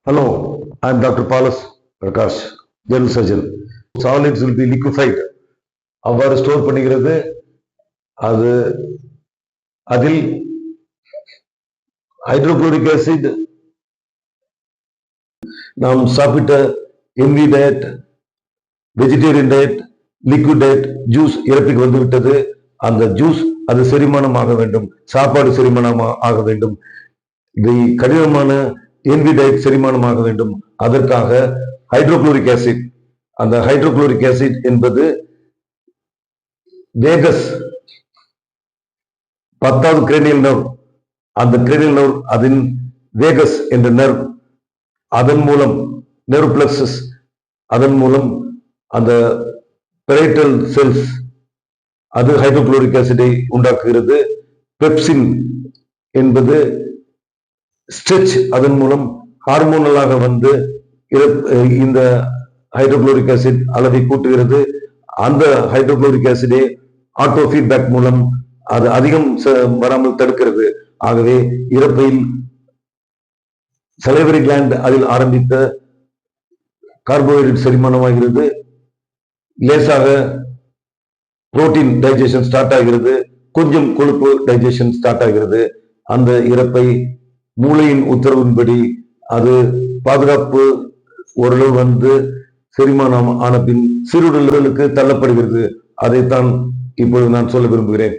Hello, I am Dr. Paulus Prakash, General Surgeon. Solids will be liquefied. அவ்வாறு store பண்ணிக்கிறது. அது அதில் hydrochloric acid நாம் சாப்பிட்ட எம்வி diet, vegetarian diet, liquid diet, juice இறப்புக்கு வந்து விட்டது. அந்த ஜூஸ் அது செரிமானம் ஆக வேண்டும், சாப்பாடு செரிமானம் ஆக வேண்டும், இது கடினமான என்வி டயட் செரிமானமாக வேண்டும். அதற்காக ஹைட்ரோகுளோரிக் ஆசிட், அந்த ஹைட்ரோகுளோரிக் ஆசிட் என்பது வேகஸ் 10வது கிரேனியல் நர்வ், அந்த கிரேனியல் நர்வ் அதன் வேகஸ் என்ற நர்வ், அதன் மூலம் நர்வ் பிளக்ஸஸ், அதன் மூலம் அந்த பெரைட்டல் செல்ஸ் அது ஹைட்ரோகுளோரிக் ஆசிடை உண்டாக்குகிறது. பெப்சின் என்பது ஸ்ட்ரெச், அதன் மூலம் ஹார்மோனலாக வந்து இந்த ஹைட்ரோகுளோரிக் ஆசிட் அளவை கூட்டுகிறது. அந்த ஹைட்ரோகுளோரிக் ஆசிடை ஆட்டோ ஃபீட்பேக் மூலம் அது அதிகம் வராமல் தடுக்கிறது. ஆகவே இறப்பையில் சலைவரி கிளாண்ட் அதில் ஆரம்பித்த கார்போஹைட்ரேட் செரிமானமாகிறது. லேசாக புரோட்டீன் டைஜஷன் ஸ்டார்ட் ஆகிறது, கொஞ்சம் கொழுப்பு டைஜஷன் ஸ்டார்ட் ஆகிறது. அந்த இறப்பை மூளையின் உத்தரவின்படி அது பாதுகாப்பு ஓரளவு வந்து செரிமானம் ஆன பின் சிறுநீரகங்களுக்கு தள்ளப்படுகிறது. அதைத்தான் இப்பொழுது நான் சொல்ல விரும்புகிறேன்.